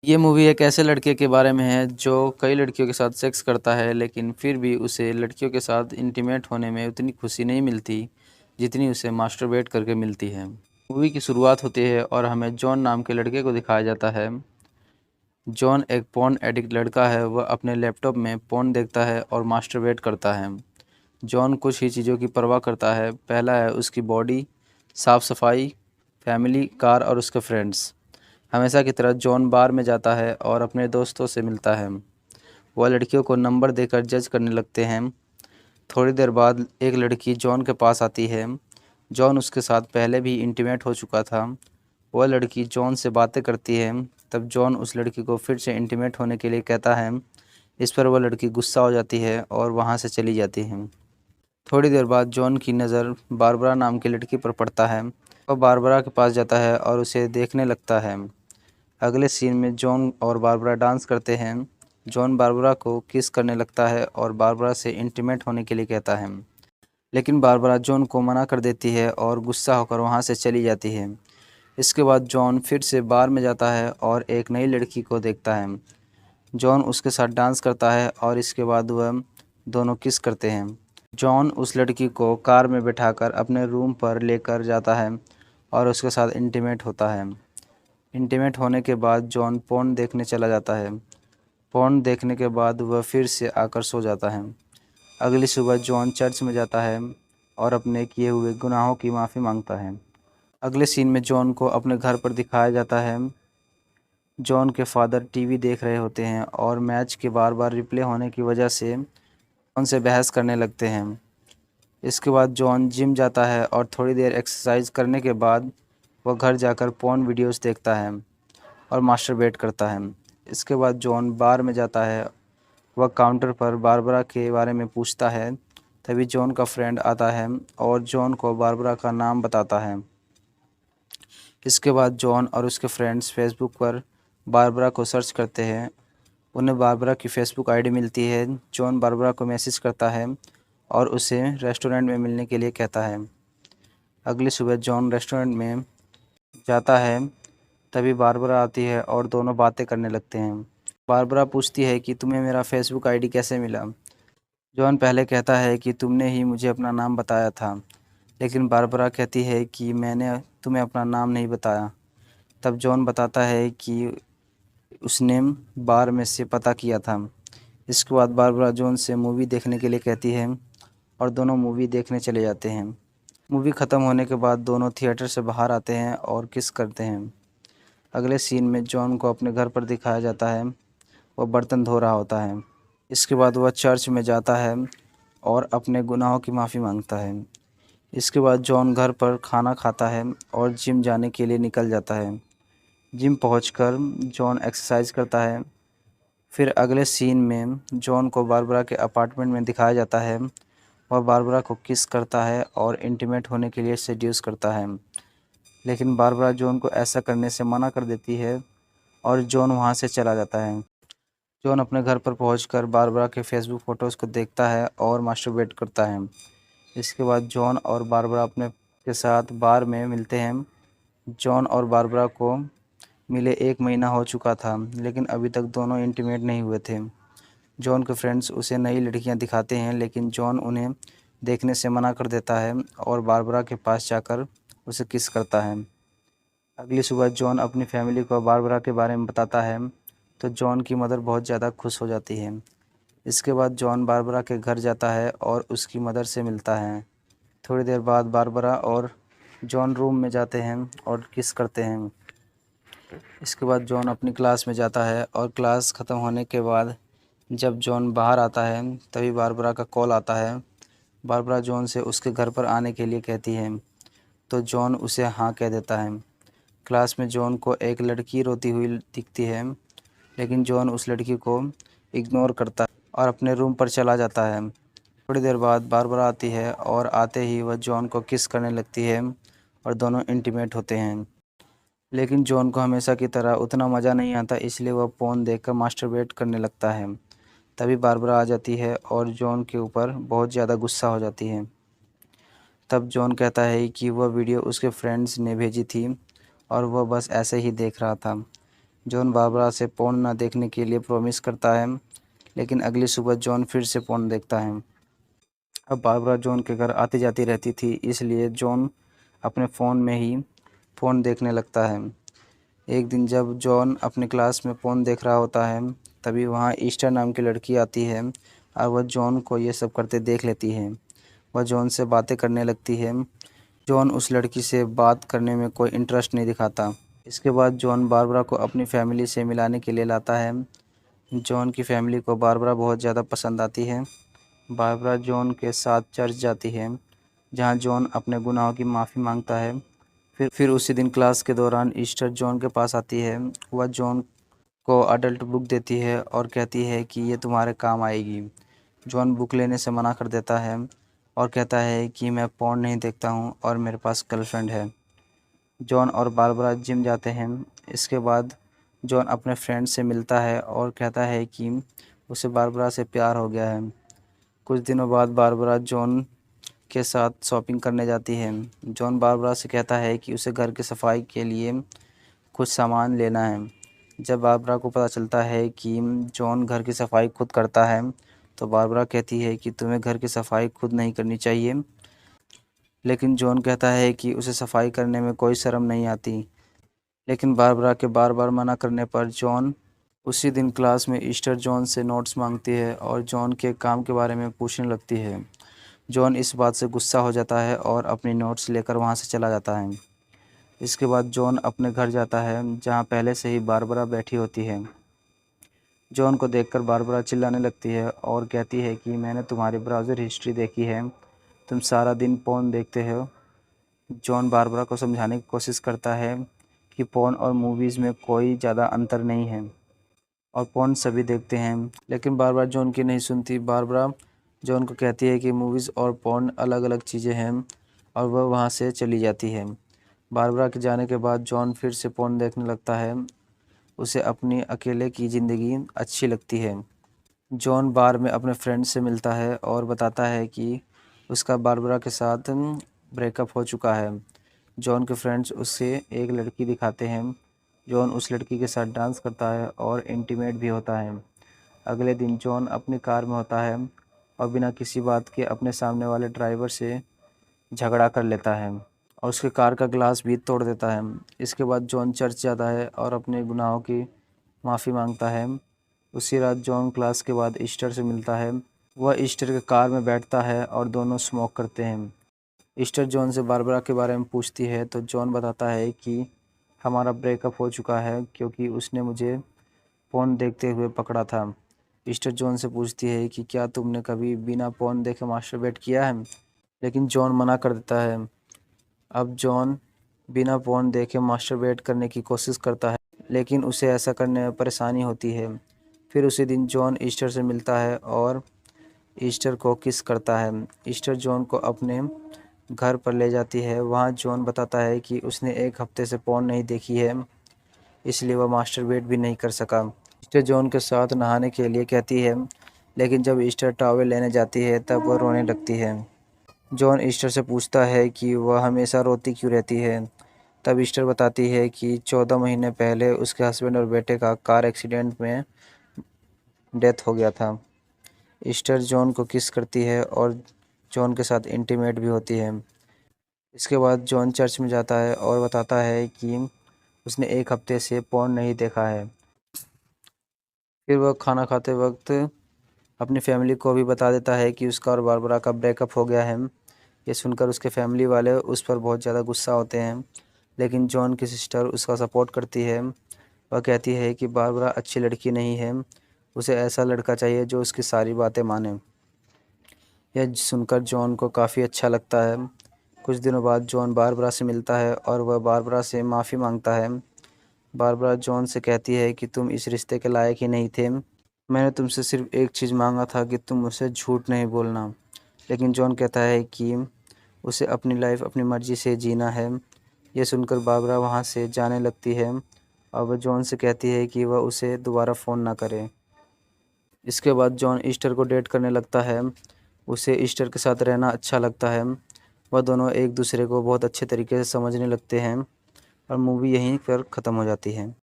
ये मूवी एक ऐसे लड़के के बारे में है जो कई लड़कियों के साथ सेक्स करता है, लेकिन फिर भी उसे लड़कियों के साथ इंटीमेट होने में उतनी खुशी नहीं मिलती जितनी उसे मास्टरबेट करके मिलती है। मूवी की शुरुआत होती है और हमें जॉन नाम के लड़के को दिखाया जाता है। जॉन एक पोर्न एडिक्ट लड़का है। वह अपने लैपटॉप में पोर्न देखता है और मास्टरबेट करता है। जॉन कुछ ही चीज़ों की परवाह करता है। पहला है उसकी बॉडी, साफ सफाई, फैमिली, कार और उसके फ्रेंड्स। हमेशा की तरह जॉन बार में जाता है और अपने दोस्तों से मिलता है। वह लड़कियों को नंबर देकर जज करने लगते हैं। थोड़ी देर बाद एक लड़की जॉन के पास आती है। जॉन उसके साथ पहले भी इंटीमेट हो चुका था। वह लड़की जॉन से बातें करती है। तब जॉन उस लड़की को फिर से इंटीमेट होने के लिए कहता है। इस पर वह लड़की गुस्सा हो जाती है और वहाँ से चली जाती है। थोड़ी देर बाद जॉन की नज़र बारबरा नाम की लड़की पर पड़ता है। वह बारबरा के पास जाता है और उसे देखने लगता है। अगले सीन में जॉन और बारबरा डांस करते हैं। जॉन बारबरा को किस करने लगता है और बारबरा से इंटीमेट होने के लिए कहता है, लेकिन बारबरा जॉन को मना कर देती है और गुस्सा होकर वहाँ से चली जाती है। इसके बाद जॉन फिर से बार में जाता है और एक नई लड़की को देखता है। जॉन उसके साथ डांस करता है और इसके बाद वह दोनों किस करते हैं। जॉन उस लड़की को कार में बैठाकर अपने रूम पर लेकर जाता है और उसके साथ इंटीमेट होता है। इंटीमेट होने के बाद जॉन पोर्न देखने चला जाता है। पोर्न देखने के बाद वह फिर से आकर सो जाता है। अगली सुबह जॉन चर्च में जाता है और अपने किए हुए गुनाहों की माफ़ी मांगता है। अगले सीन में जॉन को अपने घर पर दिखाया जाता है। जॉन के फादर टीवी देख रहे होते हैं और मैच के बार बार रिप्ले होने की वजह से जॉन से बहस करने लगते हैं। इसके बाद जॉन जिम जाता है और थोड़ी देर एक्सरसाइज करने के बाद वह घर जाकर पोर्न वीडियोस देखता है और मास्टरबेट करता है। इसके बाद जॉन बार में जाता है। वह काउंटर पर बारबरा के बारे में पूछता है। तभी जॉन का फ्रेंड आता है और जॉन को बारबरा का नाम बताता है। इसके बाद जॉन और उसके फ्रेंड्स फेसबुक पर बारबरा को सर्च करते हैं। उन्हें बारबरा की फेसबुक आईडी मिलती है। जॉन बारबरा को मैसेज करता है और उसे रेस्टोरेंट में मिलने के लिए कहता है। अगली सुबह जॉन रेस्टोरेंट में जाता है। तभी बारबरा आती है और दोनों बातें करने लगते हैं। बारबरा पूछती है कि तुम्हें मेरा फेसबुक आईडी कैसे मिला। जॉन पहले कहता है कि तुमने ही मुझे अपना नाम बताया था, लेकिन बारबरा कहती है कि मैंने तुम्हें अपना नाम नहीं बताया। तब जॉन बताता है कि उसने बार में से पता किया था। इसके बाद बारबरा जॉन से मूवी देखने के लिए कहती है और दोनों मूवी देखने चले जाते हैं। मूवी ख़त्म होने के बाद दोनों थिएटर से बाहर आते हैं और किस करते हैं। अगले सीन में जॉन को अपने घर पर दिखाया जाता है। वह बर्तन धो रहा होता है। इसके बाद वह चर्च में जाता है और अपने गुनाहों की माफ़ी मांगता है। इसके बाद जॉन घर पर खाना खाता है और जिम जाने के लिए निकल जाता है। जिम पहुंचकर जॉन एक्सरसाइज करता है। फिर अगले सीन में जॉन को बारबरा के अपार्टमेंट में दिखाया जाता है। वह बारबरा को किस करता है और इंटीमेट होने के लिए सेड्यूस करता है, लेकिन बारबरा जॉन को ऐसा करने से मना कर देती है और जॉन वहां से चला जाता है। जॉन अपने घर पर पहुंचकर बारबरा के फेसबुक फ़ोटोज़ को देखता है और मास्टरबेट करता है। इसके बाद जॉन और बारबरा अपने के साथ बार में मिलते हैं। जॉन और बारबरा को मिले 1 महीना हो चुका था, लेकिन अभी तक दोनों इंटीमेट नहीं हुए थे। जॉन के फ्रेंड्स उसे नई लड़कियां दिखाते हैं, लेकिन जॉन उन्हें देखने से मना कर देता है और बारबरा के पास जाकर उसे किस करता है। अगली सुबह जॉन अपनी फैमिली को बारबरा के बारे में बताता है, तो जॉन की मदर बहुत ज़्यादा खुश हो जाती है। इसके बाद जॉन बारबरा के घर जाता है और उसकी मदर से मिलता है। थोड़ी देर बाद बारबरा और जॉन रूम में जाते हैं और किस करते हैं। इसके बाद जॉन अपनी क्लास में जाता है और क्लास ख़त्म होने के बाद जब जॉन बाहर आता है तभी बारबरा का कॉल आता है। बारबरा जॉन से उसके घर पर आने के लिए कहती है, तो जॉन उसे हाँ कह देता है। क्लास में जॉन को एक लड़की रोती हुई दिखती है, लेकिन जॉन उस लड़की को इग्नोर करता है और अपने रूम पर चला जाता है। थोड़ी देर बाद बारबरा आती है और आते ही वह जॉन को किस करने लगती है और दोनों इंटीमेट होते हैं। लेकिन जॉन को हमेशा की तरह उतना मज़ा नहीं आता, इसलिए वह फ़ोन देखकर मास्टरबेट करने लगता है। तभी बारबरा आ जाती है और जॉन के ऊपर बहुत ज़्यादा गुस्सा हो जाती है। तब जॉन कहता है कि वह वीडियो उसके फ्रेंड्स ने भेजी थी और वह बस ऐसे ही देख रहा था। जॉन बारबरा से पोर्न ना देखने के लिए प्रॉमिस करता है, लेकिन अगली सुबह जॉन फिर से पोर्न देखता है। अब बारबरा जॉन के घर आती जाती रहती थी, इसलिए जॉन अपने फ़ोन में ही फ़ोन देखने लगता है। एक दिन जब जॉन अपने क्लास में फ़ोन देख रहा होता है, तभी वहाँ ईस्टर नाम की लड़की आती है और वह जॉन को ये सब करते देख लेती है। वह जॉन से बातें करने लगती है। जॉन उस लड़की से बात करने में कोई इंटरेस्ट नहीं दिखाता। इसके बाद जॉन बारबरा को अपनी फैमिली से मिलाने के लिए लाता है। जॉन की फैमिली को बारबरा बहुत ज़्यादा पसंद आती है। बारबरा जॉन के साथ चर्च जाती है, जहाँ जॉन अपने गुनाहों की माफ़ी मांगता है। फिर उसी दिन क्लास के दौरान ईस्टर जॉन के पास आती है। वह जॉन को अडल्ट बुक देती है और कहती है कि ये तुम्हारे काम आएगी। जॉन बुक लेने से मना कर देता है और कहता है कि मैं पोर्न नहीं देखता हूँ और मेरे पास गर्लफ्रेंड है। जॉन और बारबरा जिम जाते हैं। इसके बाद जॉन अपने फ्रेंड से मिलता है और कहता है कि उसे बारबरा से प्यार हो गया है। कुछ दिनों बाद बारबरा जॉन के साथ शॉपिंग करने जाती है। जॉन बारबरा से कहता है कि उसे घर की सफाई के लिए कुछ सामान लेना है। जब बारबरा को पता चलता है कि जॉन घर की सफाई खुद करता है, तो बारबरा कहती है कि तुम्हें घर की सफाई खुद नहीं करनी चाहिए, लेकिन जॉन कहता है कि उसे सफाई करने में कोई शर्म नहीं आती। लेकिन बारबरा के बार बार मना करने पर जॉन उसी दिन क्लास में ईस्टर जॉन से नोट्स मांगती है और जॉन के काम के बारे में पूछने लगती है। जॉन इस बात से गुस्सा हो जाता है और अपनी नोट्स लेकर वहाँ से चला जाता है। इसके बाद जॉन अपने घर जाता है, जहाँ पहले से ही बारबरा बैठी होती है। जॉन को देखकर बारबरा चिल्लाने लगती है और कहती है कि मैंने तुम्हारी ब्राउज़र हिस्ट्री देखी है, तुम सारा दिन पोर्न देखते हो। जॉन बारबरा को समझाने की कोशिश करता है कि पोर्न और मूवीज़ में कोई ज़्यादा अंतर नहीं है और पोर्न सभी देखते हैं, लेकिन बारबरा जॉन की नहीं सुनती। बारबरा जॉन को कहती है कि मूवीज़ और पोर्न अलग-अलग चीज़ें हैं और वह वहाँ से चली जाती है। बारबरा के जाने के बाद जॉन फिर से पोर्न देखने लगता है। उसे अपनी अकेले की ज़िंदगी अच्छी लगती है। जॉन बार में अपने फ्रेंड से मिलता है और बताता है कि उसका बारबरा के साथ ब्रेकअप हो चुका है। जॉन के फ्रेंड्स उसे एक लड़की दिखाते हैं। जॉन उस लड़की के साथ डांस करता है और इंटीमेट भी होता है। अगले दिन जॉन अपनी कार में होता है और बिना किसी बात के अपने सामने वाले ड्राइवर से झगड़ा कर लेता है और उसके कार का ग्लास भी तोड़ देता है। इसके बाद जॉन चर्च जाता है और अपने गुनाहों की माफ़ी मांगता है। उसी रात जॉन क्लास के बाद ईस्टर से मिलता है। वह ईस्टर के कार में बैठता है और दोनों स्मोक करते हैं। ईस्टर जॉन से बारबरा के बारे में पूछती है, तो जॉन बताता है कि हमारा ब्रेकअप हो चुका है क्योंकि उसने मुझे फ़ोन देखते हुए पकड़ा था। ईस्टर जॉन से पूछती है कि क्या तुमने कभी बिना फ़ोन देखे मास्टरबेट किया है, लेकिन जॉन मना कर देता है। अब जॉन बिना फ़ोन देखे मास्टरबेट करने की कोशिश करता है, लेकिन उसे ऐसा करने में परेशानी होती है। फिर उसी दिन जॉन ईस्टर से मिलता है और ईस्टर को किस करता है। ईस्टर जॉन को अपने घर पर ले जाती है। वहाँ जॉन बताता है कि उसने एक हफ्ते से पोर्न नहीं देखी है, इसलिए वह मास्टरबेट भी नहीं कर सका। ईस्टर जॉन के साथ नहाने के लिए कहती है, लेकिन जब ईस्टर टॉवल लेने जाती है तब वह रोने लगती है। जॉन ईस्टर से पूछता है कि वह हमेशा रोती क्यों रहती है। तब ईस्टर बताती है कि 14 महीने पहले उसके हस्बैंड और बेटे का कार एक्सीडेंट में डेथ हो गया था। ईस्टर जॉन को किस करती है और जॉन के साथ इंटीमेट भी होती है। इसके बाद जॉन चर्च में जाता है और बताता है कि उसने एक हफ्ते से पोर्न नहीं देखा है। फिर वह खाना खाते वक्त अपनी फैमिली को भी बता देता है कि उसका और बारबरा का ब्रेकअप हो गया है। ये सुनकर उसके फैमिली वाले उस पर बहुत ज़्यादा गुस्सा होते हैं, लेकिन जॉन की सिस्टर उसका सपोर्ट करती है। वह कहती है कि बारबरा अच्छी लड़की नहीं है, उसे ऐसा लड़का चाहिए जो उसकी सारी बातें माने। यह सुनकर जॉन को काफ़ी अच्छा लगता है। कुछ दिनों बाद जॉन बारबरा से मिलता है और वह बारबरा से माफ़ी मांगता है। बारबरा जॉन से कहती है कि तुम इस रिश्ते के लायक ही नहीं थे। मैंने तुमसे सिर्फ एक चीज़ मांगा था कि तुम मुझसे झूठ नहीं बोलना। लेकिन जॉन कहता है कि उसे अपनी लाइफ अपनी मर्ज़ी से जीना है। यह सुनकर बारबरा वहाँ से जाने लगती है और वह जॉन से कहती है कि वह उसे दोबारा फ़ोन ना करे। इसके बाद जॉन ईस्टर को डेट करने लगता है। उसे ईस्टर के साथ रहना अच्छा लगता है। वह दोनों एक दूसरे को बहुत अच्छे तरीके से समझने लगते हैं और मूवी यहीं पर ख़त्म हो जाती है।